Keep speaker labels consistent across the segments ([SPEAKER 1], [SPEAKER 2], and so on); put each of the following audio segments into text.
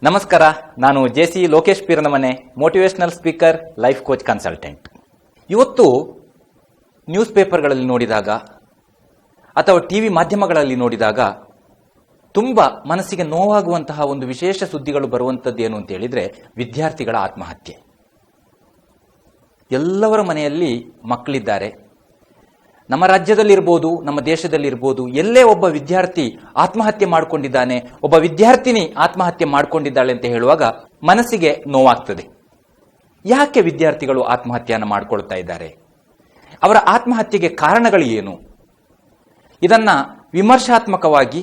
[SPEAKER 1] ನಮಸ್ಕಾರ, ನಾನು JC Lokesh Peeranamane, motivational speaker, life coach consultant. ಇವತ್ತು ನ್ಯೂಸ್ ಪೇಪರ್ಗಳಲ್ಲಿ ನೋಡಿದಾಗ ಅಥವಾ ಟಿವಿ ಮಾಧ್ಯಮಗಳಲ್ಲಿ ನೋಡಿದಾಗ ತುಂಬ ಮನಸ್ಸಿಗೆ ನೋವಾಗುವಂತಹ ಒಂದು ವಿಶೇಷ ಸುದ್ದಿಗಳು ಬರುವಂಥದ್ದು ಏನು ಅಂತ ಹೇಳಿದ್ರೆ ವಿದ್ಯಾರ್ಥಿಗಳ ಆತ್ಮಹತ್ಯೆ. ಎಲ್ಲವರ ಮನೆಯಲ್ಲಿ ಮಕ್ಕಳಿದ್ದಾರೆ. ನಮ್ಮ ರಾಜ್ಯದಲ್ಲಿರ್ಬೋದು, ನಮ್ಮ ದೇಶದಲ್ಲಿರ್ಬೋದು, ಎಲ್ಲೇ ಒಬ್ಬ ವಿದ್ಯಾರ್ಥಿ ಆತ್ಮಹತ್ಯೆ ಮಾಡಿಕೊಂಡಿದ್ದಾನೆ, ಒಬ್ಬ ವಿದ್ಯಾರ್ಥಿನಿ ಆತ್ಮಹತ್ಯೆ ಮಾಡಿಕೊಂಡಿದ್ದಾಳೆ ಅಂತ ಹೇಳುವಾಗ ಮನಸ್ಸಿಗೆ ನೋವಾಗ್ತದೆ. ಯಾಕೆ ವಿದ್ಯಾರ್ಥಿಗಳು ಆತ್ಮಹತ್ಯೆಯನ್ನು ಮಾಡಿಕೊಳ್ತಾ ಇದ್ದಾರೆ? ಅವರ ಆತ್ಮಹತ್ಯೆಗೆ ಕಾರಣಗಳು ಏನು? ಇದನ್ನ ವಿಮರ್ಶಾತ್ಮಕವಾಗಿ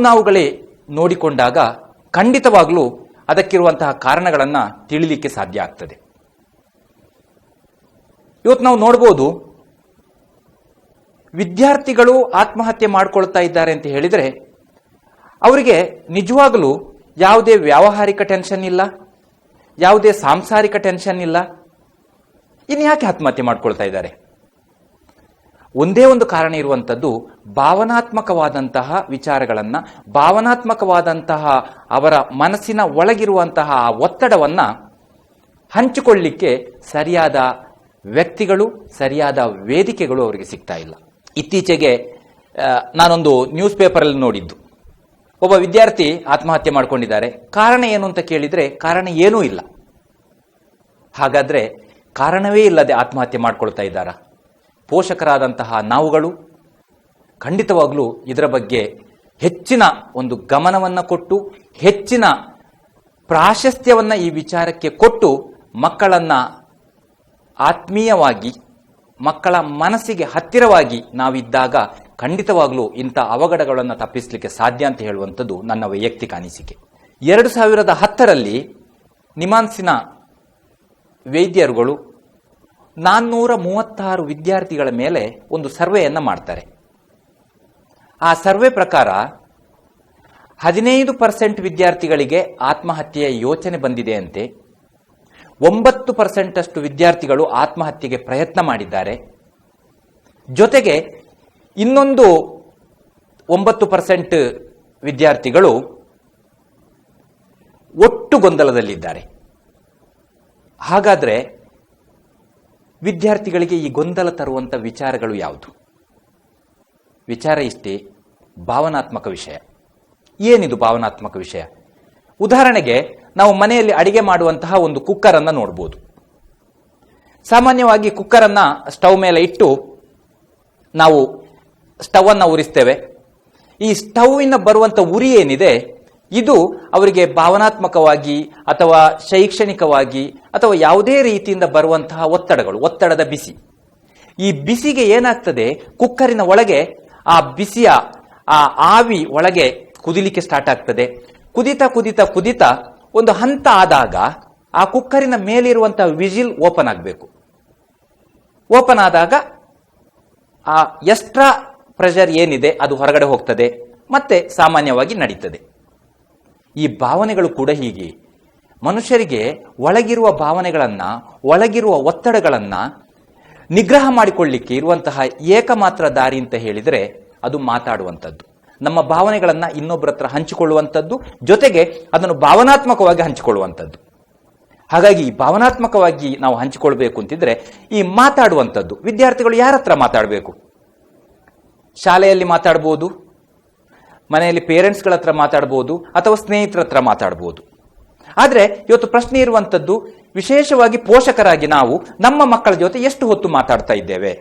[SPEAKER 1] ನಾವುಗಳೇ ನೋಡಿಕೊಂಡಾಗ ಖಂಡಿತವಾಗ್ಲೂ ಅದಕ್ಕಿರುವಂತಹ ಕಾರಣಗಳನ್ನು ತಿಳಿಲಿಕ್ಕೆ ಸಾಧ್ಯ ಆಗ್ತದೆ. ಇವತ್ತು ನಾವು ನೋಡ್ಬೋದು, ವಿದ್ಯಾರ್ಥಿಗಳು ಆತ್ಮಹತ್ಯೆ ಮಾಡ್ಕೊಳ್ತಾ ಇದ್ದಾರೆ ಅಂತ ಹೇಳಿದ್ರೆ ಅವರಿಗೆ ನಿಜವಾಗಲೂ ಯಾವುದೇ ವ್ಯಾವಹಾರಿಕ ಟೆನ್ಷನ್ ಇಲ್ಲ, ಯಾವುದೇ ಸಾಂಸಾರಿಕ ಟೆನ್ಷನ್ ಇಲ್ಲ. ಇನ್ನು ಯಾಕೆ ಆತ್ಮಹತ್ಯೆ ಮಾಡ್ಕೊಳ್ತಾ ಇದ್ದಾರೆ? ಒಂದೇ ಒಂದು ಕಾರಣ ಇರುವಂಥದ್ದು, ಭಾವನಾತ್ಮಕವಾದಂತಹ ವಿಚಾರಗಳನ್ನ, ಭಾವನಾತ್ಮಕವಾದಂತಹ ಅವರ ಮನಸ್ಸಿನ ಒಳಗಿರುವಂತಹ ಒತ್ತಡವನ್ನ ಹಂಚಿಕೊಳ್ಳಿಕ್ಕೆ ಸರಿಯಾದ ವ್ಯಕ್ತಿಗಳು, ಸರಿಯಾದ ವೇದಿಕೆಗಳು ಅವರಿಗೆ ಸಿಗ್ತಾ ಇಲ್ಲ. ಇತ್ತೀಚೆಗೆ ನಾನೊಂದು ನ್ಯೂಸ್ ಪೇಪರಲ್ಲಿ ನೋಡಿದ್ದು, ಒಬ್ಬ ವಿದ್ಯಾರ್ಥಿ ಆತ್ಮಹತ್ಯೆ ಮಾಡ್ಕೊಂಡಿದ್ದಾರೆ. ಕಾರಣ ಏನು ಅಂತ ಕೇಳಿದ್ರೆ ಕಾರಣ ಏನೂ ಇಲ್ಲ. ಹಾಗಾದ್ರೆ ಕಾರಣವೇ ಇಲ್ಲದೆ ಆತ್ಮಹತ್ಯೆ ಮಾಡ್ಕೊಳ್ತಾ ಇದ್ದಾರಾ? ಪೋಷಕರಾದಂತಹ ನಾವುಗಳು ಖಂಡಿತವಾಗ್ಲೂ ಇದರ ಬಗ್ಗೆ ಹೆಚ್ಚಿನ ಒಂದು ಗಮನವನ್ನು ಕೊಟ್ಟು, ಹೆಚ್ಚಿನ ಪ್ರಾಶಸ್ತ್ಯವನ್ನ ಈ ವಿಚಾರಕ್ಕೆ ಕೊಟ್ಟು, ಮಕ್ಕಳನ್ನ ಆತ್ಮೀಯವಾಗಿ, ಮಕ್ಕಳ ಮನಸ್ಸಿಗೆ ಹತ್ತಿರವಾಗಿ ನಾವಿದ್ದಾಗ ಖಂಡಿತವಾಗ್ಲೂ ಇಂಥ ಅವಘಡಗಳನ್ನು ತಪ್ಪಿಸಲಿಕ್ಕೆ ಸಾಧ್ಯ ಅಂತ ಹೇಳುವಂಥದ್ದು ನನ್ನ ವೈಯಕ್ತಿಕ ಅನಿಸಿಕೆ. 2010ರಲ್ಲಿ ನಿಮಾನ್ಸಿನ ವೈದ್ಯರುಗಳು 436 ವಿದ್ಯಾರ್ಥಿಗಳ ಮೇಲೆ ಒಂದು ಸರ್ವೆಯನ್ನು ಮಾಡ್ತಾರೆ. ಆ ಸರ್ವೆ ಪ್ರಕಾರ 15% ವಿದ್ಯಾರ್ಥಿಗಳಿಗೆ ಆತ್ಮಹತ್ಯೆಯ ಯೋಚನೆ ಬಂದಿದೆ ಅಂತೆ. 9% ಅಷ್ಟು ವಿದ್ಯಾರ್ಥಿಗಳು ಆತ್ಮಹತ್ಯೆಗೆ ಪ್ರಯತ್ನ ಮಾಡಿದ್ದಾರೆ. ಜೊತೆಗೆ ಇನ್ನೊಂದು 9% ವಿದ್ಯಾರ್ಥಿಗಳು ಒಟ್ಟು ಗೊಂದಲದಲ್ಲಿದ್ದಾರೆ. ಹಾಗಾದ್ರೆ ವಿದ್ಯಾರ್ಥಿಗಳಿಗೆ ಈ ಗೊಂದಲ ತರುವಂತ ವಿಚಾರಗಳು ಯಾವುದು? ವಿಚಾರ ಇಷ್ಟೇ, ಭಾವನಾತ್ಮಕ ವಿಷಯ. ಏನಿದು ಭಾವನಾತ್ಮಕ ವಿಷಯ? ಉದಾಹರಣೆಗೆ ನಾವು ಮನೆಯಲ್ಲಿ ಅಡಿಗೆ ಮಾಡುವಂತಹ ಒಂದು ಕುಕ್ಕರ್ ಅನ್ನ ನೋಡಬಹುದು. ಸಾಮಾನ್ಯವಾಗಿ ಕುಕ್ಕರ್ ಅನ್ನ ಸ್ಟವ್ ಮೇಲೆ ಇಟ್ಟು ನಾವು ಸ್ಟವ್ ಅನ್ನ ಉರಿಸ್ತೇವೆ. ಈ ಸ್ಟವ್ವಿನ ಬರುವಂತ ಉರಿ ಏನಿದೆ, ಇದು ಅವರಿಗೆ ಭಾವನಾತ್ಮಕವಾಗಿ ಅಥವಾ ಶೈಕ್ಷಣಿಕವಾಗಿ ಅಥವಾ ಯಾವುದೇ ರೀತಿಯಿಂದ ಬರುವಂತಹ ಒತ್ತಡದ ಬಿಸಿ. ಈ ಬಿಸಿಗೆ ಏನಾಗ್ತದೆ, ಕುಕ್ಕರಿನ ಒಳಗೆ ಆ ಬಿಸಿಯ ಆ ಆವಿ ಒಳಗೆ ಕುದಿಲಿಕ್ಕೆ ಸ್ಟಾರ್ಟ್ ಆಗ್ತದೆ. ಕುದಿತಾ ಒಂದು ಹಂತ ಆದಾಗ ಆ ಕುಕ್ಕರಿನ ಮೇಲಿರುವಂತಹ ವಿಜಿಲ್ ಓಪನ್ ಆಗಬೇಕು. ಓಪನ್ ಆದಾಗ ಆ ಎಕ್ಸ್ಟ್ರಾ ಪ್ರೆಷರ್ ಏನಿದೆ ಅದು ಹೊರಗಡೆ ಹೋಗ್ತದೆ, ಮತ್ತೆ ಸಾಮಾನ್ಯವಾಗಿ ನಡೀತದೆ. ಈ ಭಾವನೆಗಳು ಕೂಡ ಹೀಗೆ. ಮನುಷ್ಯರಿಗೆ ಒಳಗಿರುವ ಭಾವನೆಗಳನ್ನ, ಒಳಗಿರುವ ಒತ್ತಡಗಳನ್ನ ನಿಗ್ರಹ ಮಾಡಿಕೊಳ್ಳಿಕ್ಕೆ ಇರುವಂತಹ ಏಕಮಾತ್ರ ದಾರಿ ಅಂತ ಹೇಳಿದ್ರೆ ಅದು ಮಾತಾಡುವಂಥದ್ದು. ನಮ್ಮ ಭಾವನೆಗಳನ್ನ ಇನ್ನೊಬ್ಬರ ಹತ್ರ ಹಂಚಿಕೊಳ್ಳುವಂಥದ್ದು, ಜೊತೆಗೆ ಅದನ್ನು ಭಾವನಾತ್ಮಕವಾಗಿ ಹಂಚಿಕೊಳ್ಳುವಂಥದ್ದು. ಹಾಗಾಗಿ ಭಾವನಾತ್ಮಕವಾಗಿ ನಾವು ಹಂಚಿಕೊಳ್ಬೇಕು ಅಂತಿದ್ರೆ ಈ ಮಾತಾಡುವಂಥದ್ದು. ವಿದ್ಯಾರ್ಥಿಗಳು ಯಾರ ಹತ್ರ ಮಾತಾಡಬೇಕು? ಶಾಲೆಯಲ್ಲಿ ಮಾತಾಡಬಹುದು, ಮನೆಯಲ್ಲಿ ಪೇರೆಂಟ್ಸ್ಗಳ ಹತ್ರ ಮಾತಾಡಬಹುದು, ಅಥವಾ ಸ್ನೇಹಿತರ ಹತ್ರ ಮಾತಾಡಬಹುದು. ಆದ್ರೆ ಇವತ್ತು ಪ್ರಶ್ನೆ ಇರುವಂಥದ್ದು, ವಿಶೇಷವಾಗಿ ಪೋಷಕರಾಗಿ ನಾವು ನಮ್ಮ ಮಕ್ಕಳ ಜೊತೆ ಎಷ್ಟು ಹೊತ್ತು ಮಾತಾಡ್ತಾ ಇದ್ದೇವೆ?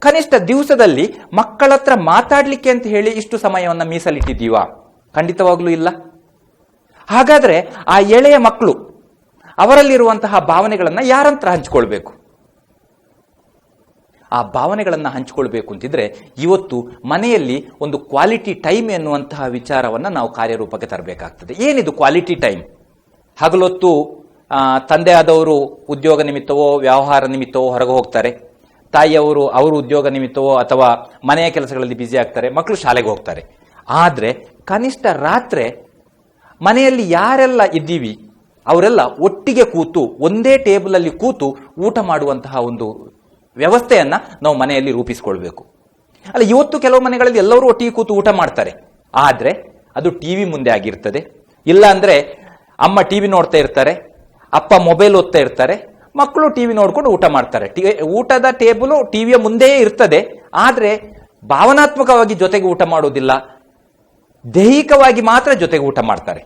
[SPEAKER 1] ಕನಿಷ್ಠ ದಿವಸದಲ್ಲಿ ಮಕ್ಕಳ ಹತ್ರ ಮಾತಾಡ್ಲಿಕ್ಕೆ ಅಂತ ಹೇಳಿ ಇಷ್ಟು ಸಮಯವನ್ನ ಮೀಸಲಿಟ್ಟಿದ್ದೀವಾ? ಖಂಡಿತವಾಗ್ಲೂ ಇಲ್ಲ. ಹಾಗಾದ್ರೆ ಆ ಎಳೆಯ ಮಕ್ಕಳು, ಅವರಲ್ಲಿರುವಂತಹ ಭಾವನೆಗಳನ್ನ ಯಾರಂತ್ರ ಹಂಚಿಕೊಳ್ಬೇಕು? ಆ ಭಾವನೆಗಳನ್ನ ಹಂಚಿಕೊಳ್ಬೇಕು ಅಂತಿದ್ರೆ ಇವತ್ತು ಮನೆಯಲ್ಲಿ ಒಂದು ಕ್ವಾಲಿಟಿ ಟೈಮ್ ಎನ್ನುವಂತಹ ವಿಚಾರವನ್ನ ನಾವು ಕಾರ್ಯರೂಪಕ್ಕೆ ತರಬೇಕಾಗ್ತದೆ. ಏನಿದು ಕ್ವಾಲಿಟಿ ಟೈಮ್? ಹಗಲೊತ್ತು ತಂದೆ ಆದವರು ಉದ್ಯೋಗ ನಿಮಿತ್ತವೋ ವ್ಯವಹಾರ ನಿಮಿತ್ತವೋ ಹೊರಗೆ ಹೋಗ್ತಾರೆ. ತಾಯಿಯವರು ಅವರು ಉದ್ಯೋಗ ನಿಮಿತ್ತವೋ ಅಥವಾ ಮನೆಯ ಕೆಲಸಗಳಲ್ಲಿ ಬ್ಯುಸಿ ಆಗ್ತಾರೆ. ಮಕ್ಕಳು ಶಾಲೆಗೆ ಹೋಗ್ತಾರೆ. ಆದ್ರೆ ಕನಿಷ್ಠ ರಾತ್ರಿ ಮನೆಯಲ್ಲಿ ಯಾರೆಲ್ಲ ಇದ್ದೀವಿ ಅವರೆಲ್ಲ ಒಟ್ಟಿಗೆ ಕೂತು, ಒಂದೇ ಟೇಬಲ್ ಅಲ್ಲಿ ಕೂತು ಊಟ ಮಾಡುವಂತಹ ಒಂದು ವ್ಯವಸ್ಥೆಯನ್ನ ನಾವು ಮನೆಯಲ್ಲಿ ರೂಪಿಸಿಕೊಳ್ಬೇಕು. ಅಲ್ಲ, ಇವತ್ತು ಕೆಲವು ಮನೆಗಳಲ್ಲಿ ಎಲ್ಲರೂ ಒಟ್ಟಿಗೆ ಕೂತು ಊಟ ಮಾಡ್ತಾರೆ. ಆದ್ರೆ ಅದು ಟಿವಿ ಮುಂದೆ ಆಗಿರ್ತದೆ, ಇಲ್ಲ ಅಂದ್ರೆ ಅಮ್ಮ ಟಿವಿ ನೋಡ್ತಾ ಇರ್ತಾರೆ, ಅಪ್ಪ ಮೊಬೈಲ್ ಓದ್ತಾ ಇರ್ತಾರೆ, ಮಕ್ಕಳು ಟಿವಿ ನೋಡ್ಕೊಂಡು ಊಟ ಮಾಡ್ತಾರೆ. ಊಟದ ಟೇಬಲ್ ಟಿವಿಯ ಮುಂದೆಯೇ ಇರ್ತದೆ, ಆದ್ರೆ ಭಾವನಾತ್ಮಕವಾಗಿ ಜೊತೆಗೆ ಊಟ ಮಾಡೋದಿಲ್ಲ, ದೈಹಿಕವಾಗಿ ಮಾತ್ರ ಜೊತೆಗೆ ಊಟ ಮಾಡ್ತಾರೆ.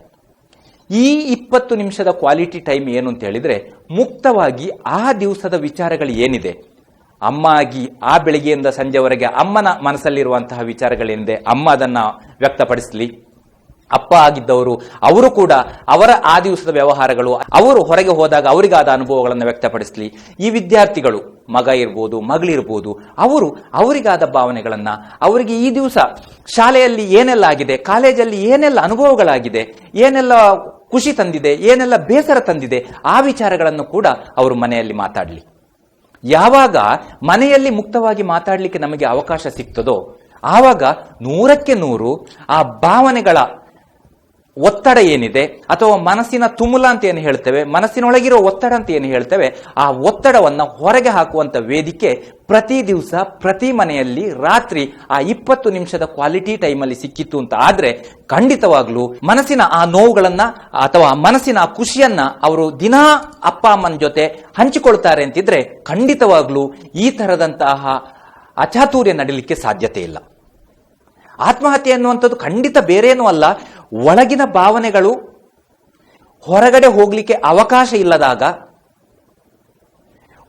[SPEAKER 1] ಈ 20 ನಿಮಿಷದ ಕ್ವಾಲಿಟಿ ಟೈಮ್ ಏನು ಅಂತ ಹೇಳಿದ್ರೆ, ಮುಕ್ತವಾಗಿ ಆ ದಿವಸದ ವಿಚಾರಗಳು ಏನಿದೆ, ಅಮ್ಮ ಆಗಿ ಆ ಬೆಳಿಗ್ಗೆಯಿಂದ ಸಂಜೆವರೆಗೆ ಅಮ್ಮನ ಮನಸ್ಸಲ್ಲಿರುವಂತಹ ವಿಚಾರಗಳೇನಿದೆ ಅಮ್ಮ ಅದನ್ನ ವ್ಯಕ್ತಪಡಿಸಲಿ. ಅಪ್ಪ ಆಗಿದ್ದವರು ಅವರು ಕೂಡ ಅವರ ಆ ದಿವಸದ ವ್ಯವಹಾರಗಳು, ಅವರು ಹೊರಗೆ ಹೋದಾಗ ಅವರಿಗಾದ ಅನುಭವಗಳನ್ನು ವ್ಯಕ್ತಪಡಿಸಲಿ. ಈ ವಿದ್ಯಾರ್ಥಿಗಳು, ಮಗ ಇರ್ಬೋದು, ಮಗಳಿರ್ಬೋದು, ಅವರು ಅವರಿಗಾದ ಭಾವನೆಗಳನ್ನ, ಅವರಿಗೆ ಈ ದಿವಸ ಶಾಲೆಯಲ್ಲಿ ಏನೆಲ್ಲ ಆಗಿದೆ, ಕಾಲೇಜಲ್ಲಿ ಏನೆಲ್ಲ ಅನುಭವಗಳಾಗಿದೆ, ಏನೆಲ್ಲ ಖುಷಿ ತಂದಿದೆ, ಏನೆಲ್ಲ ಬೇಸರ ತಂದಿದೆ, ಆ ವಿಚಾರಗಳನ್ನು ಕೂಡ ಅವರು ಮನೆಯಲ್ಲಿ ಮಾತಾಡಲಿ. ಯಾವಾಗ ಮನೆಯಲ್ಲಿ ಮುಕ್ತವಾಗಿ ಮಾತಾಡಲಿಕ್ಕೆ ನಮಗೆ ಅವಕಾಶ ಸಿಗ್ತದೋ ಆವಾಗ 100ಕ್ಕೆ 100 ಆ ಭಾವನೆಗಳ ಒತ್ತಡ ಏನಿದೆ, ಅಥವಾ ಮನಸ್ಸಿನ ತುಮುಲ ಅಂತ ಏನು ಹೇಳ್ತೇವೆ, ಮನಸ್ಸಿನೊಳಗಿರೋ ಒತ್ತಡ ಅಂತ ಏನು ಹೇಳ್ತೇವೆ, ಆ ಒತ್ತಡವನ್ನ ಹೊರಗೆ ಹಾಕುವಂತ ವೇದಿಕೆ ಪ್ರತಿ ದಿವಸ ಪ್ರತಿ ಮನೆಯಲ್ಲಿ ರಾತ್ರಿ ಆ 20 ನಿಮಿಷದ ಕ್ವಾಲಿಟಿ ಟೈಮಲ್ಲಿ ಸಿಕ್ಕಿತ್ತು ಅಂತ ಆದ್ರೆ, ಖಂಡಿತವಾಗ್ಲೂ ಮನಸ್ಸಿನ ಆ ನೋವುಗಳನ್ನ ಅಥವಾ ಮನಸ್ಸಿನ ಆ ಖುಷಿಯನ್ನ ಅವರು ದಿನಾ ಅಪ್ಪ ಅಮ್ಮನ ಜೊತೆ ಹಂಚಿಕೊಳ್ತಾರೆ ಅಂತಿದ್ರೆ, ಖಂಡಿತವಾಗ್ಲೂ ಈ ತರದಂತಹ ಅಚಾತುರ್ಯ ನಡೀಲಿಕ್ಕೆ ಸಾಧ್ಯತೆ ಇಲ್ಲ. ಆತ್ಮಹತ್ಯೆ ಅನ್ನುವಂಥದ್ದು ಖಂಡಿತ ಬೇರೇನೂ ಅಲ್ಲ, ಒಳಗಿನ ಭಾವನೆಗಳು ಹೊರಗಡೆ ಹೋಗ್ಲಿಕ್ಕೆ ಅವಕಾಶ ಇಲ್ಲದಾಗ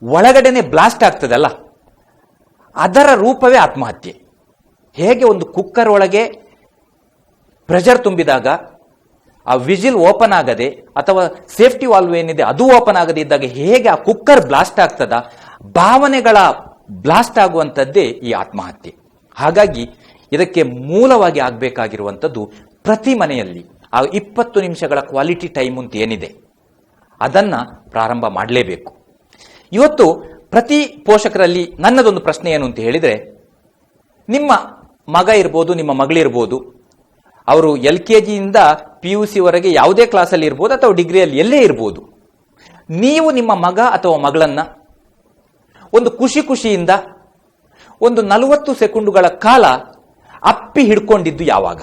[SPEAKER 1] ಒಳಗಡೆನೆ ಬ್ಲಾಸ್ಟ್ ಆಗ್ತದಲ್ಲ, ಅದರ ರೂಪವೇ ಆತ್ಮಹತ್ಯೆ. ಹೇಗೆ ಒಂದು ಕುಕ್ಕರ್ ಒಳಗೆ ಪ್ರೆಷರ್ ತುಂಬಿದಾಗ ಆ ವಿಜಿಲ್ ಓಪನ್ ಆಗದೆ ಅಥವಾ ಸೇಫ್ಟಿ ವಾಲ್ವ್ ಏನಿದೆ ಅದು ಓಪನ್ ಆಗದೆ ಇದ್ದಾಗ ಹೇಗೆ ಆ ಕುಕ್ಕರ್ ಬ್ಲಾಸ್ಟ್ ಆಗ್ತದ, ಭಾವನೆಗಳ ಬ್ಲಾಸ್ಟ್ ಆಗುವಂಥದ್ದೇ ಈ ಆತ್ಮಹತ್ಯೆ. ಹಾಗಾಗಿ ಇದಕ್ಕೆ ಮೂಲವಾಗಿ ಆಗಬೇಕಾಗಿರುವಂಥದ್ದು ಪ್ರತಿ ಮನೆಯಲ್ಲಿ ಆ 20 ನಿಮಿಷಗಳ ಕ್ವಾಲಿಟಿ ಟೈಮ್ ಅಂತ ಏನಿದೆ ಅದನ್ನ ಪ್ರಾರಂಭ ಮಾಡಲೇಬೇಕು. ಇವತ್ತು ಪ್ರತಿ ಪೋಷಕರಲ್ಲಿ ನನ್ನದೊಂದು ಪ್ರಶ್ನೆ ಏನು ಅಂತ ಹೇಳಿದ್ರೆ, ನಿಮ್ಮ ಮಗ ಇರ್ಬೋದು, ನಿಮ್ಮ ಮಗಳಿರ್ಬೋದು, ಅವರು LKGಯಿಂದ PUC ವರೆಗೆ ಯಾವುದೇ ಕ್ಲಾಸಲ್ಲಿ ಇರ್ಬೋದು ಅಥವಾ ಡಿಗ್ರಿಯಲ್ಲಿ ಎಲ್ಲೇ ಇರ್ಬೋದು, ನೀವು ನಿಮ್ಮ ಮಗ ಅಥವಾ ಮಗಳನ್ನ ಒಂದು ಖುಷಿಯಿಂದ ಒಂದು 40 ಸೆಕೆಂಡುಗಳ ಕಾಲ ಅಪ್ಪಿ ಹಿಡ್ಕೊಂಡಿದ್ದು ಯಾವಾಗ?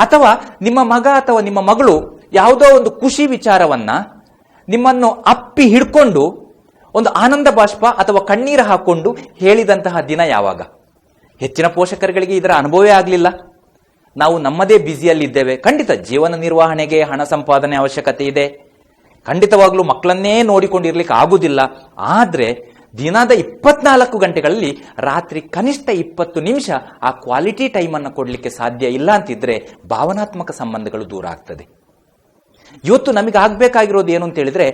[SPEAKER 1] ಅಥವಾ ನಿಮ್ಮ ಮಗ ಅಥವಾ ನಿಮ್ಮ ಮಗಳು ಯಾವುದೋ ಒಂದು ಖುಷಿ ವಿಚಾರವನ್ನ ನಿಮ್ಮನ್ನು ಅಪ್ಪಿ ಹಿಡ್ಕೊಂಡು ಒಂದು ಆನಂದ ಬಾಷ್ಪ ಅಥವಾ ಕಣ್ಣೀರು ಹಾಕೊಂಡು ಹೇಳಿದಂತಹ ದಿನ ಯಾವಾಗ? ಹೆಚ್ಚಿನ ಪೋಷಕರುಗಳಿಗೆ ಇದರ ಅನುಭವವೇ ಆಗಲಿಲ್ಲ. ನಾವು ನಮ್ಮದೇ ಬ್ಯುಸಿಯಲ್ಲಿದ್ದೇವೆ. ಖಂಡಿತ ಜೀವನ ನಿರ್ವಹಣೆಗೆ ಹಣ ಸಂಪಾದನೆ ಅವಶ್ಯಕತೆ ಇದೆ, ಖಂಡಿತವಾಗ್ಲೂ ಮಕ್ಕಳನ್ನೇ ನೋಡಿಕೊಂಡಿರ್ಲಿಕ್ಕೆ ಆಗುದಿಲ್ಲ. ಆದ್ರೆ ದಿನದ 24 ಗಂಟೆಗಳಲ್ಲಿ ರಾತ್ರಿ ಕನಿಷ್ಠ 20 ನಿಮಿಷ ಆ ಕ್ವಾಲಿಟಿ ಟೈಮ್ ಅನ್ನು ಕೊಡ್ಲಿಕ್ಕೆ ಸಾಧ್ಯ ಇಲ್ಲ ಅಂತಿದ್ರೆ ಭಾವನಾತ್ಮಕ ಸಂಬಂಧಗಳು ದೂರ ಆಗ್ತದೆ. ಇವತ್ತು ನಮಗೆ ಆಗ್ಬೇಕಾಗಿರೋದು ಏನು ಅಂತ ಹೇಳಿದ್ರೆ,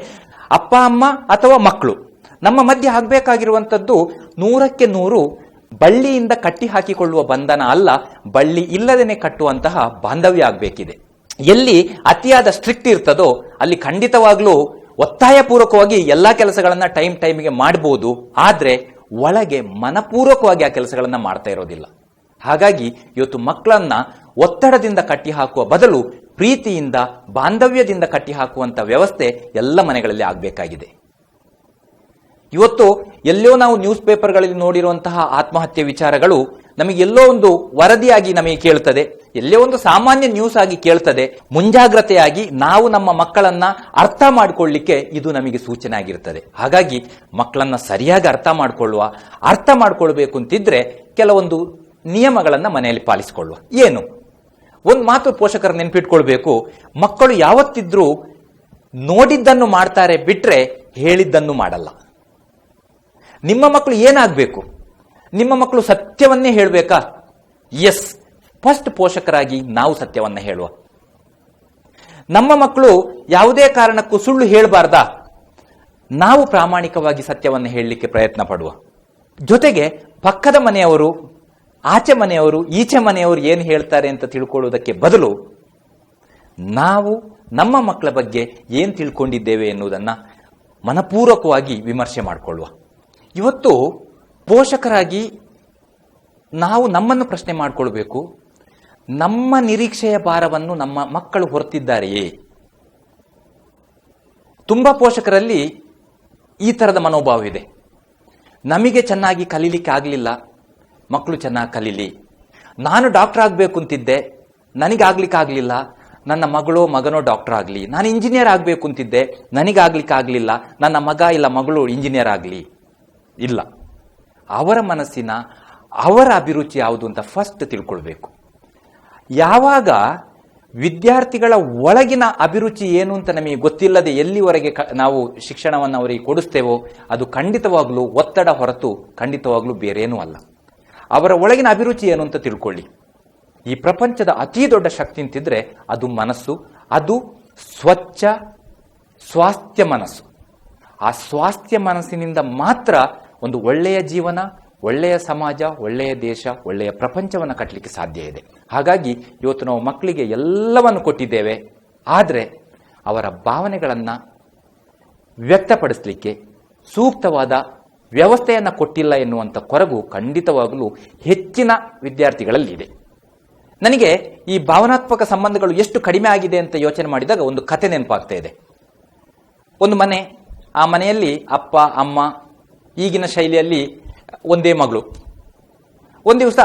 [SPEAKER 1] ಅಪ್ಪ ಅಮ್ಮ ಅಥವಾ ಮಕ್ಕಳು ನಮ್ಮ ಮಧ್ಯೆ ಆಗ್ಬೇಕಾಗಿರುವಂತದ್ದು 100ಕ್ಕೆ 100 ಬಳ್ಳಿಯಿಂದ ಕಟ್ಟಿ ಹಾಕಿಕೊಳ್ಳುವ ಬಂಧನ ಅಲ್ಲ, ಬಳ್ಳಿ ಇಲ್ಲದೇನೆ ಕಟ್ಟುವಂತಹ ಬಾಂಧವ್ಯ ಆಗ್ಬೇಕಿದೆ. ಎಲ್ಲಿ ಅತಿಯಾದ ಸ್ಟ್ರಿಕ್ಟ್ ಇರ್ತದೋ ಅಲ್ಲಿ ಖಂಡಿತವಾಗ್ಲೂ ಒತ್ತಾಯಪೂರ್ವಕವಾಗಿ ಎಲ್ಲಾ ಕೆಲಸಗಳನ್ನ ಟೈಮ್ಗೆ ಮಾಡಬಹುದು, ಆದ್ರೆ ಒಳಗೆ ಮನಪೂರ್ವಕವಾಗಿ ಆ ಕೆಲಸಗಳನ್ನ ಮಾಡ್ತಾ ಇರೋದಿಲ್ಲ. ಹಾಗಾಗಿ ಇವತ್ತು ಮಕ್ಕಳನ್ನ ಒತ್ತಡದಿಂದ ಕಟ್ಟಿ ಹಾಕುವ ಬದಲು ಪ್ರೀತಿಯಿಂದ ಬಾಂಧವ್ಯದಿಂದ ಕಟ್ಟಿ ಹಾಕುವಂತ ವ್ಯವಸ್ಥೆ ಎಲ್ಲ ಮನೆಗಳಲ್ಲಿ ಆಗಬೇಕಾಗಿದೆ. ಇವತ್ತು ಎಲ್ಲೋ ನಾವು ನ್ಯೂಸ್ ಪೇಪರ್ಗಳಲ್ಲಿ ನೋಡಿರುವಂತಹ ಆತ್ಮಹತ್ಯೆ ವಿಚಾರಗಳು ನಮಗೆ ಎಲ್ಲೋ ಒಂದು ವರದಿಯಾಗಿ ನಮಗೆ ಕೇಳ್ತದೆ, ಎಲ್ಲೇ ಒಂದು ಸಾಮಾನ್ಯ ನ್ಯೂಸ್ ಆಗಿ ಕೇಳ್ತದೆ. ಮುಂಜಾಗ್ರತೆಯಾಗಿ ನಾವು ನಮ್ಮ ಮಕ್ಕಳನ್ನ ಅರ್ಥ ಮಾಡಿಕೊಳ್ಳಿಕ್ಕೆ ಇದು ನಮಗೆ ಸೂಚನೆ ಆಗಿರ್ತದೆ. ಹಾಗಾಗಿ ಮಕ್ಕಳನ್ನ ಸರಿಯಾಗಿ ಅರ್ಥ ಮಾಡ್ಕೊಳ್ಬೇಕು ಅಂತಿದ್ರೆ ಕೆಲವೊಂದು ನಿಯಮಗಳನ್ನ ಮನೆಯಲ್ಲಿ ಪಾಲಿಸಿಕೊಳ್ಳುವ. ಏನು ಒಂದು ಮಾತು ಪೋಷಕರು ನೆನಪಿಟ್ಕೊಳ್ಬೇಕು, ಮಕ್ಕಳು ಯಾವತ್ತಿದ್ರೂ ನೋಡಿದ್ದನ್ನು ಮಾಡ್ತಾರೆ ಬಿಟ್ರೆ ಹೇಳಿದ್ದನ್ನು ಮಾಡಲ್ಲ. ನಿಮ್ಮ ಮಕ್ಕಳು ಏನಾಗಬೇಕು? ನಿಮ್ಮ ಮಕ್ಕಳು ಸತ್ಯವನ್ನೇ ಹೇಳಬೇಕಾ? ಎಸ್, ಫಸ್ಟ್ ಪೋಷಕರಾಗಿ ನಾವು ಸತ್ಯವನ್ನ ಹೇಳುವ. ನಮ್ಮ ಮಕ್ಕಳು ಯಾವುದೇ ಕಾರಣಕ್ಕೂ ಸುಳ್ಳು ಹೇಳಬಾರ್ದಾ? ನಾವು ಪ್ರಾಮಾಣಿಕವಾಗಿ ಸತ್ಯವನ್ನು ಹೇಳಲಿಕ್ಕೆ ಪ್ರಯತ್ನ ಪಡುವ. ಜೊತೆಗೆ ಪಕ್ಕದ ಮನೆಯವರು, ಆಚೆ ಮನೆಯವರು, ಈಚೆ ಮನೆಯವರು ಏನು ಹೇಳ್ತಾರೆ ಅಂತ ತಿಳ್ಕೊಳ್ಳುವುದಕ್ಕೆ ಬದಲು ನಾವು ನಮ್ಮ ಮಕ್ಕಳ ಬಗ್ಗೆ ಏನು ತಿಳ್ಕೊಂಡಿದ್ದೇವೆ ಎನ್ನುವುದನ್ನ ಮನಪೂರ್ವಕವಾಗಿ ವಿಮರ್ಶೆ ಮಾಡಿಕೊಳ್ಳುವ. ಇವತ್ತು ಪೋಷಕರಾಗಿ ನಾವು ನಮ್ಮನ್ನು ಪ್ರಶ್ನೆ ಮಾಡಿಕೊಳ್ಬೇಕು, ನಮ್ಮ ನಿರೀಕ್ಷೆಯ ಭಾರವನ್ನು ನಮ್ಮ ಮಕ್ಕಳು ಹೊರತಿದ್ದಾರೆಯೇ? ತುಂಬಾ ಪೋಷಕರಲ್ಲಿ ಈ ತರದ ಮನೋಭಾವ ಇದೆ. ನಮಗೆ ಚೆನ್ನಾಗಿ ಕಲೀಲಿಕ್ಕೆ ಆಗಲಿಲ್ಲ, ಮಕ್ಕಳು ಚೆನ್ನಾಗಿ ಕಲೀಲಿ. ನಾನು ಡಾಕ್ಟರ್ ಆಗಬೇಕು ಅಂತಿದ್ದೆ, ನನಗಾಗ್ಲಿಕ್ಕೆ ಆಗಲಿಲ್ಲ, ನನ್ನ ಮಗಳೋ ಮಗನೋ ಡಾಕ್ಟರ್ ಆಗಲಿ, ನಾನು ಇಂಜಿನಿಯರ್ ಆಗಬೇಕು ಅಂತಿದ್ದೆ, ನನಗಾಗ್ಲಿಕ್ಕೆ ಆಗಲಿಲ್ಲ, ನನ್ನ ಮಗ ಇಲ್ಲ ಮಗಳು ಇಂಜಿನಿಯರ್ ಆಗಲಿ. ಇಲ್ಲ, ಅವರ ಮನಸ್ಸಿನ ಅವರ ಅಭಿರುಚಿ ಯಾವುದು ಅಂತ ಫಸ್ಟ್ ತಿಳ್ಕೊಳ್ಬೇಕು. ಯಾವಾಗ ವಿದ್ಯಾರ್ಥಿಗಳ ಒಳಗಿನ ಅಭಿರುಚಿ ಏನು ಅಂತ ನಮಗೆ ಗೊತ್ತಿಲ್ಲದೆ ಎಲ್ಲಿವರೆಗೆ ನಾವು ಶಿಕ್ಷಣವನ್ನು ಅವರಿಗೆ ಕೊಡಿಸ್ತೇವೋ ಅದು ಖಂಡಿತವಾಗ್ಲೂ ಒತ್ತಡ ಹೊರತು ಖಂಡಿತವಾಗ್ಲೂ ಬೇರೇನೂ ಅಲ್ಲ. ಅವರ ಒಳಗಿನ ಅಭಿರುಚಿ ಏನು ಅಂತ ತಿಳ್ಕೊಳ್ಳಿ. ಈ ಪ್ರಪಂಚದ ಅತಿ ದೊಡ್ಡ ಶಕ್ತಿ ಅಂತಿದ್ರೆ ಅದು ಮನಸ್ಸು, ಅದು ಸ್ವಚ್ಛ ಸ್ವಾಸ್ಥ್ಯ ಮನಸ್ಸು. ಆ ಸ್ವಾಸ್ಥ್ಯ ಮನಸ್ಸಿನಿಂದ ಮಾತ್ರ ಒಂದು ಒಳ್ಳೆಯ ಜೀವನ, ಒಳ್ಳೆಯ ಸಮಾಜ, ಒಳ್ಳೆಯ ದೇಶ, ಒಳ್ಳೆಯ ಪ್ರಪಂಚವನ್ನು ಕಟ್ಟಲಿಕ್ಕೆ ಸಾಧ್ಯ ಇದೆ. ಹಾಗಾಗಿ ಇವತ್ತು ನಾವು ಮಕ್ಕಳಿಗೆ ಎಲ್ಲವನ್ನು ಕೊಟ್ಟಿದ್ದೇವೆ, ಆದರೆ ಅವರ ಭಾವನೆಗಳನ್ನು ವ್ಯಕ್ತಪಡಿಸಲಿಕ್ಕೆ ಸೂಕ್ತವಾದ ವ್ಯವಸ್ಥೆಯನ್ನು ಕೊಟ್ಟಿಲ್ಲ ಎನ್ನುವಂಥ ಕೊರಗು ಖಂಡಿತವಾಗಲೂ ಹೆಚ್ಚಿನ ವಿದ್ಯಾರ್ಥಿಗಳಲ್ಲಿ ಇದೆ. ನನಗೆ ಈ ಭಾವನಾತ್ಮಕ ಸಂಬಂಧಗಳು ಎಷ್ಟು ಕಡಿಮೆ ಆಗಿದೆ ಅಂತ ಯೋಚನೆ ಮಾಡಿದಾಗ ಒಂದು ಕತೆ ನೆನಪಾಗ್ತಾ ಇದೆ. ಒಂದು ಮನೆ, ಆ ಮನೆಯಲ್ಲಿ ಅಪ್ಪ ಅಮ್ಮ ಈಗಿನ ಶೈಲಿಯಲ್ಲಿ ಒಂದೇ ಮಗಳು. ಒಂದು ದಿವಸ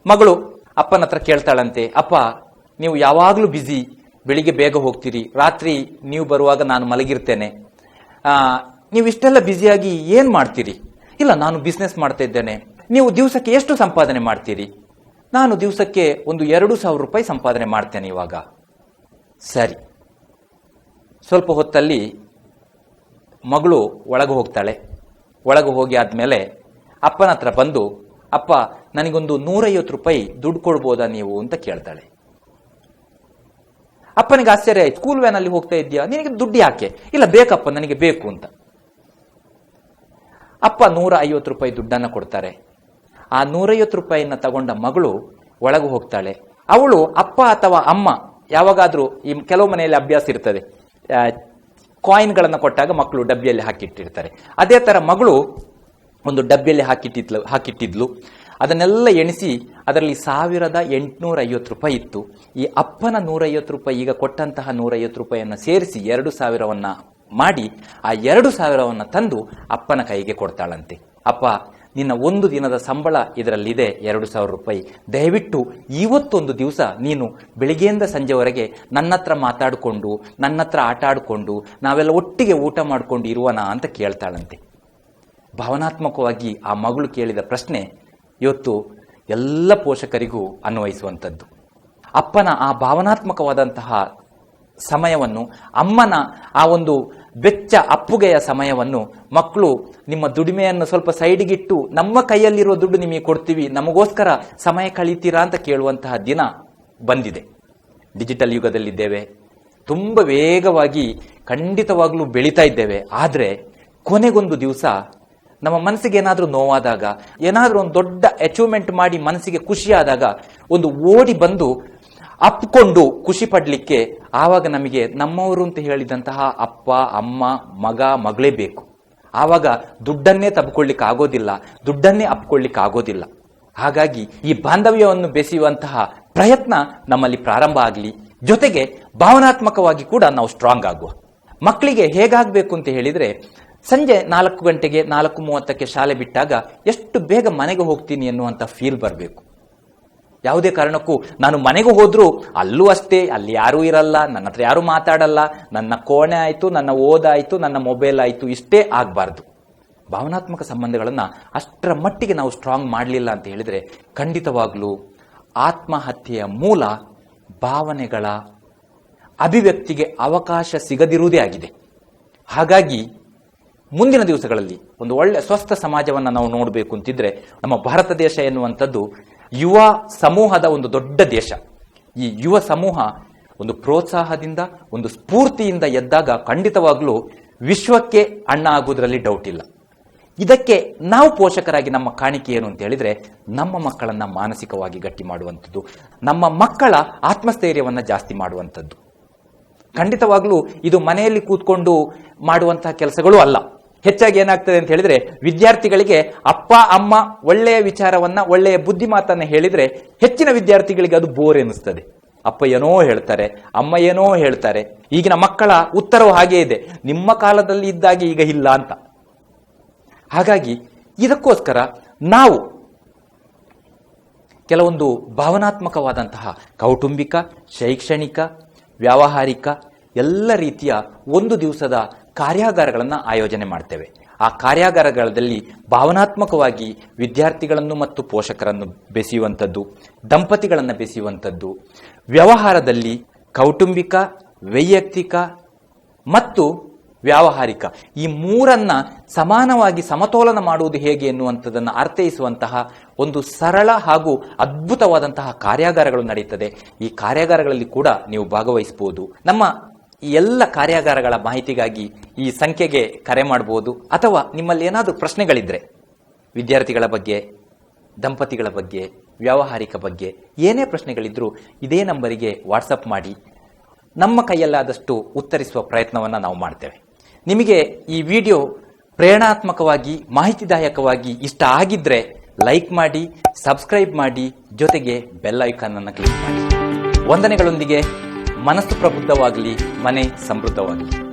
[SPEAKER 1] ಮಗಳು ಅಪ್ಪನ ಹತ್ರ ಕೇಳ್ತಾಳಂತೆ, ಅಪ್ಪ ನೀವು ಯಾವಾಗಲೂ ಬ್ಯುಸಿ, ಬೆಳಿಗ್ಗೆ ಬೇಗ ಹೋಗ್ತೀರಿ, ರಾತ್ರಿ ನೀವು ಬರುವಾಗ ನಾನು ಮಲಗಿರ್ತೇನೆ, ನೀವು ಇಷ್ಟೆಲ್ಲ ಬ್ಯುಸಿಯಾಗಿ ಏನು ಮಾಡ್ತೀರಿ? ಇಲ್ಲ, ನಾನು ಬಿಸ್ನೆಸ್ ಮಾಡ್ತಾ ಇದ್ದೇನೆ. ನೀವು ದಿವಸಕ್ಕೆ ಎಷ್ಟು ಸಂಪಾದನೆ ಮಾಡ್ತೀರಿ? ನಾನು ದಿವಸಕ್ಕೆ ಒಂದು 2,000 ರೂಪಾಯಿ ಸಂಪಾದನೆ ಮಾಡ್ತೇನೆ ಇವಾಗ. ಸರಿ. ಸ್ವಲ್ಪ ಹೊತ್ತಲ್ಲಿ ಮಗಳು ಒಳಗೆ ಹೋಗ್ತಾಳೆ. ಒಳಗೆ ಹೋಗಿ ಆದ್ಮೇಲೆ ಅಪ್ಪನ ಹತ್ರ ಬಂದು, ಅಪ್ಪ ನನಗೊಂದು 150 ರೂಪಾಯಿ ದುಡ್ಡು ಕೊಡ್ಬೋದಾ ನೀವು ಅಂತ ಕೇಳ್ತಾಳೆ. ಅಪ್ಪನಿಗೆ ಆಶ್ಚರ್ಯ ಆಯ್ತು. ಸ್ಕೂಲ್ ವ್ಯಾನಲ್ಲಿ ಹೋಗ್ತಾ ಇದೆಯಾ, ನಿನಗೆ ದುಡ್ಡು ಯಾಕೆ? ಇಲ್ಲ, ಬೇಕಪ್ಪ, ನನಗೆ ಬೇಕು ಅಂತ. ಅಪ್ಪ 150 ರೂಪಾಯಿ ದುಡ್ಡನ್ನು ಕೊಡ್ತಾರೆ. ಆ 150 ರೂಪಾಯಿನ ತಗೊಂಡ ಮಗಳು ಒಳಗೆ ಹೋಗ್ತಾಳೆ. ಅವಳು ಅಪ್ಪ ಅಥವಾ ಅಮ್ಮ ಯಾವಾಗಾದ್ರೂ, ಈ ಕೆಲವು ಮನೆಯಲ್ಲಿ ಅಭ್ಯಾಸ ಇರ್ತದೆ, ಕಾಯಿನ್ಗಳನ್ನು ಕೊಟ್ಟಾಗ ಮಕ್ಕಳು ಡಬ್ಬಿಯಲ್ಲಿ ಹಾಕಿಟ್ಟಿರ್ತಾರೆ. ಅದೇ ತರ ಮಗಳು ಒಂದು ಡಬ್ಬಿಯಲ್ಲಿ ಹಾಕಿಟ್ಟಿದ್ಲು. ಅದನ್ನೆಲ್ಲ ಎಣಿಸಿ ಅದರಲ್ಲಿ 1,850 ರೂಪಾಯಿ ಇತ್ತು. ಈ ಅಪ್ಪನ 150 ರೂಪಾಯಿ, ಈಗ ಕೊಟ್ಟಂತಹ 150 ರೂಪಾಯಿಯನ್ನು ಸೇರಿಸಿ 2,000 ಮಾಡಿ ಆ 2,000 ತಂದು ಅಪ್ಪನ ಕೈಗೆ ಕೊಡ್ತಾಳಂತೆ. ಅಪ್ಪ, ನಿನ್ನ ಒಂದು ದಿನದ ಸಂಬಳ ಇದರಲ್ಲಿದೆ 2,000 ರೂಪಾಯಿ. ದಯವಿಟ್ಟು ಇವತ್ತೊಂದು ದಿವಸ ನೀನು ಬೆಳಿಗ್ಗೆಯಿಂದ ಸಂಜೆವರೆಗೆ ನನ್ನ ಹತ್ರ ಮಾತಾಡಿಕೊಂಡು, ನನ್ನ ಹತ್ರ ಆಟ ಆಡಿಕೊಂಡು, ನಾವೆಲ್ಲ ಒಟ್ಟಿಗೆ ಊಟ ಮಾಡಿಕೊಂಡು ಇರುವನ ಅಂತ ಕೇಳ್ತಾಳಂತೆ. ಭಾವನಾತ್ಮಕವಾಗಿ ಆ ಮಗಳು ಕೇಳಿದ ಪ್ರಶ್ನೆ ಇವತ್ತು ಎಲ್ಲ ಪೋಷಕರಿಗೂ ಅನ್ವಯಿಸುವಂಥದ್ದು. ಅಪ್ಪನ ಆ ಭಾವನಾತ್ಮಕವಾದಂತಹ ಸಮಯವನ್ನು, ಅಮ್ಮನ ಆ ಒಂದು ಬೆಚ್ಚ ಅಪ್ಪುಗೆಯ ಸಮಯವನ್ನು ಮಕ್ಕಳು ನಿಮ್ಮ ದುಡಿಮೆಯನ್ನು ಸ್ವಲ್ಪ ಸೈಡಿಗಿಟ್ಟು ನಮ್ಮ ಕೈಯಲ್ಲಿರುವ ದುಡ್ಡು ನಿಮಗೆ ಕೊಡ್ತೀವಿ, ನಮಗೋಸ್ಕರ ಸಮಯ ಕಳೀತೀರಾ ಅಂತ ಕೇಳುವಂತಹ ದಿನ ಬಂದಿದೆ. ಡಿಜಿಟಲ್ ಯುಗದಲ್ಲಿದ್ದೇವೆ, ತುಂಬ ವೇಗವಾಗಿ ಖಂಡಿತವಾಗ್ಲೂ ಬೆಳೀತಾ ಇದ್ದೇವೆ. ಆದರೆ ಕೊನೆಗೊಂದು ದಿವಸ ನಮ್ಮ ಮನಸ್ಸಿಗೆ ಏನಾದರೂ ನೋವಾದಾಗ, ಏನಾದರೂ ಒಂದು ದೊಡ್ಡ ಅಚೀವ್ಮೆಂಟ್ ಮಾಡಿ ಮನಸ್ಸಿಗೆ ಖುಷಿಯಾದಾಗ ಒಂದು ಓಡಿ ಬಂದು ಅಪ್ಕೊಂಡು ಖುಷಿ ಪಡ್ಲಿಕ್ಕೆ ಆವಾಗ ನಮಗೆ ನಮ್ಮವರು ಅಂತ ಹೇಳಿದಂತಹ ಅಪ್ಪ ಅಮ್ಮ ಮಗ ಮಗಳೇ ಬೇಕು. ಆವಾಗ ದುಡ್ಡನ್ನೇ ತಬ್ಕೊಳ್ಳಿಕ್ಕೆ ಆಗೋದಿಲ್ಲ, ದುಡ್ಡನ್ನೇ ಅಪ್ಕೊಳ್ಳಿಕ್ಕೆ ಆಗೋದಿಲ್ಲ. ಹಾಗಾಗಿ ಈ ಬಾಂಧವ್ಯವನ್ನು ಬೆಸೆಯುವಂತಹ ಪ್ರಯತ್ನ ನಮ್ಮಲ್ಲಿ ಪ್ರಾರಂಭ ಆಗಲಿ. ಜೊತೆಗೆ ಭಾವನಾತ್ಮಕವಾಗಿ ಕೂಡ ನಾವು ಸ್ಟ್ರಾಂಗ್ ಆಗುವ. ಮಕ್ಕಳಿಗೆ ಹೇಗಾಗಬೇಕು ಅಂತ ಹೇಳಿದ್ರೆ, ಸಂಜೆ 4 ಗಂಟೆಗೆ 4:30ಕ್ಕೆ ಶಾಲೆ ಬಿಟ್ಟಾಗ ಎಷ್ಟು ಬೇಗ ಮನೆಗೆ ಹೋಗ್ತೀನಿ ಎನ್ನುವಂಥ ಫೀಲ್ ಬರಬೇಕು. ಯಾವುದೇ ಕಾರಣಕ್ಕೂ ನಾನು ಮನೆಗೆ ಹೋದ್ರೂ ಅಲ್ಲೂ ಅಷ್ಟೇ, ಅಲ್ಲಿ ಯಾರೂ ಇರಲ್ಲ, ನನ್ನ ಹತ್ರ ಯಾರೂ ಮಾತಾಡಲ್ಲ, ನನ್ನ ಕೋಣೆ ಆಯಿತು, ನನ್ನ ಓದಾಯಿತು, ನನ್ನ ಮೊಬೈಲ್ ಆಯಿತು, ಇಷ್ಟೇ ಆಗಬಾರ್ದು. ಭಾವನಾತ್ಮಕ ಸಂಬಂಧಗಳನ್ನು ಅಷ್ಟರ ಮಟ್ಟಿಗೆ ನಾವು ಸ್ಟ್ರಾಂಗ್ ಮಾಡಲಿಲ್ಲ ಅಂತ ಹೇಳಿದರೆ ಖಂಡಿತವಾಗ್ಲೂ ಆತ್ಮಹತ್ಯೆಯ ಮೂಲ ಭಾವನೆಗಳ ಅಭಿವ್ಯಕ್ತಿಗೆ ಅವಕಾಶ ಸಿಗದಿರುವುದೇ ಆಗಿದೆ. ಹಾಗಾಗಿ ಮುಂದಿನ ದಿವಸಗಳಲ್ಲಿ ಒಂದು ಒಳ್ಳೆ ಸ್ವಸ್ಥ ಸಮಾಜವನ್ನು ನಾವು ನೋಡಬೇಕು ಅಂತಿದ್ರೆ, ನಮ್ಮ ಭಾರತ ದೇಶ ಎನ್ನುವಂಥದ್ದು ಯುವ ಸಮೂಹದ ಒಂದು ದೊಡ್ಡ ದೇಶ. ಈ ಯುವ ಸಮೂಹ ಒಂದು ಪ್ರೋತ್ಸಾಹದಿಂದ, ಒಂದು ಸ್ಫೂರ್ತಿಯಿಂದ ಎದ್ದಾಗ ಖಂಡಿತವಾಗ್ಲೂ ವಿಶ್ವಕ್ಕೆ ಅಣ್ಣ ಆಗುವುದರಲ್ಲಿ ಡೌಟ್ ಇಲ್ಲ. ಇದಕ್ಕೆ ನಾವು ಪೋಷಕರಾಗಿ ನಮ್ಮ ಕಾಣಿಕೆ ಏನು ಅಂತ ಹೇಳಿದ್ರೆ, ನಮ್ಮ ಮಕ್ಕಳನ್ನ ಮಾನಸಿಕವಾಗಿ ಗಟ್ಟಿ ಮಾಡುವಂಥದ್ದು, ನಮ್ಮ ಮಕ್ಕಳ ಆತ್ಮಸ್ಥೈರ್ಯವನ್ನು ಜಾಸ್ತಿ ಮಾಡುವಂಥದ್ದು. ಖಂಡಿತವಾಗ್ಲೂ ಇದು ಮನೆಯಲ್ಲಿ ಕೂತ್ಕೊಂಡು ಮಾಡುವಂತಹ ಕೆಲಸಗಳು ಅಲ್ಲ. ಹೆಚ್ಚಾಗಿ ಏನಾಗ್ತದೆ ಅಂತ ಹೇಳಿದ್ರೆ, ವಿದ್ಯಾರ್ಥಿಗಳಿಗೆ ಅಪ್ಪ ಅಮ್ಮ ಒಳ್ಳೆಯ ವಿಚಾರವನ್ನ, ಒಳ್ಳೆಯ ಬುದ್ಧಿ ಮಾತನ್ನ ಹೇಳಿದ್ರೆ ಹೆಚ್ಚಿನ ವಿದ್ಯಾರ್ಥಿಗಳಿಗೆ ಅದು ಬೋರ್ ಎನಿಸ್ತದೆ. ಅಪ್ಪ ಏನೋ ಹೇಳ್ತಾರೆ, ಅಮ್ಮ ಏನೋ ಹೇಳ್ತಾರೆ. ಈಗಿನ ಮಕ್ಕಳ ಉತ್ತರವು ಹಾಗೇ ಇದೆ, ನಿಮ್ಮ ಕಾಲದಲ್ಲಿ ಇದ್ದಾಗೆ ಈಗ ಇಲ್ಲ ಅಂತ. ಹಾಗಾಗಿ ಇದಕ್ಕೋಸ್ಕರ ನಾವು ಕೆಲವೊಂದು ಭಾವನಾತ್ಮಕವಾದಂತಹ ಕೌಟುಂಬಿಕ, ಶೈಕ್ಷಣಿಕ, ವ್ಯಾವಹಾರಿಕ ಎಲ್ಲ ರೀತಿಯ ಒಂದು ದಿವಸದ ಕಾರ್ಯಾಗಾರಗಳನ್ನು ಆಯೋಜನೆ ಮಾಡ್ತೇವೆ. ಆ ಕಾರ್ಯಾಗಾರಗಳಲ್ಲಿ ಭಾವನಾತ್ಮಕವಾಗಿ ವಿದ್ಯಾರ್ಥಿಗಳನ್ನು ಮತ್ತು ಪೋಷಕರನ್ನು ಬೆಸೆಯುವಂಥದ್ದು, ದಂಪತಿಗಳನ್ನು ಬೆಸೆಯುವಂಥದ್ದು, ವ್ಯವಹಾರದಲ್ಲಿ ಕೌಟುಂಬಿಕ, ವೈಯಕ್ತಿಕ ಮತ್ತು ವ್ಯಾವಹಾರಿಕ ಈ ಮೂರನ್ನ ಸಮಾನವಾಗಿ ಸಮತೋಲನ ಮಾಡುವುದು ಹೇಗೆ ಎನ್ನುವಂಥದ್ದನ್ನು ಅರ್ಥೈಸುವಂತಹ ಒಂದು ಸರಳ ಹಾಗೂ ಅದ್ಭುತವಾದಂತಹ ಕಾರ್ಯಾಗಾರಗಳು ನಡೆಯುತ್ತದೆ. ಈ ಕಾರ್ಯಾಗಾರಗಳಲ್ಲಿ ಕೂಡ ನೀವು ಭಾಗವಹಿಸಬಹುದು. ನಮ್ಮ ಈ ಎಲ್ಲ ಕಾರ್ಯಾಗಾರಗಳ ಮಾಹಿತಿಗಾಗಿ ಈ ಸಂಖ್ಯೆಗೆ ಕರೆ ಮಾಡಬಹುದು. ಅಥವಾ ನಿಮ್ಮಲ್ಲಿ ಏನಾದರೂ ಪ್ರಶ್ನೆಗಳಿದ್ರೆ ವಿದ್ಯಾರ್ಥಿಗಳ ಬಗ್ಗೆ, ದಂಪತಿಗಳ ಬಗ್ಗೆ, ವ್ಯಾವಹಾರಿಕ ಬಗ್ಗೆ ಏನೇ ಪ್ರಶ್ನೆಗಳಿದ್ರೂ ಇದೇ ನಂಬರಿಗೆ ವಾಟ್ಸಪ್ ಮಾಡಿ. ನಮ್ಮ ಕೈಯಲ್ಲಾದಷ್ಟು ಉತ್ತರಿಸುವ ಪ್ರಯತ್ನವನ್ನು ನಾವು ಮಾಡ್ತೇವೆ. ನಿಮಗೆ ಈ ವಿಡಿಯೋ ಪ್ರೇರಣಾತ್ಮಕವಾಗಿ, ಮಾಹಿತಿದಾಯಕವಾಗಿ ಇಷ್ಟ ಆಗಿದ್ರೆ ಲೈಕ್ ಮಾಡಿ, ಸಬ್ಸ್ಕ್ರೈಬ್ ಮಾಡಿ, ಜೊತೆಗೆ ಬೆಲ್ ಐಕಾನ್ ಅನ್ನು ಕ್ಲಿಕ್ ಮಾಡಿ. ವಂದನೆಗಳೊಂದಿಗೆ ಮನಸ್ಸು ಪ್ರಬುದ್ಧವಾಗಲಿ, ಮನೆ ಸಮೃದ್ಧವಾಗಲಿ.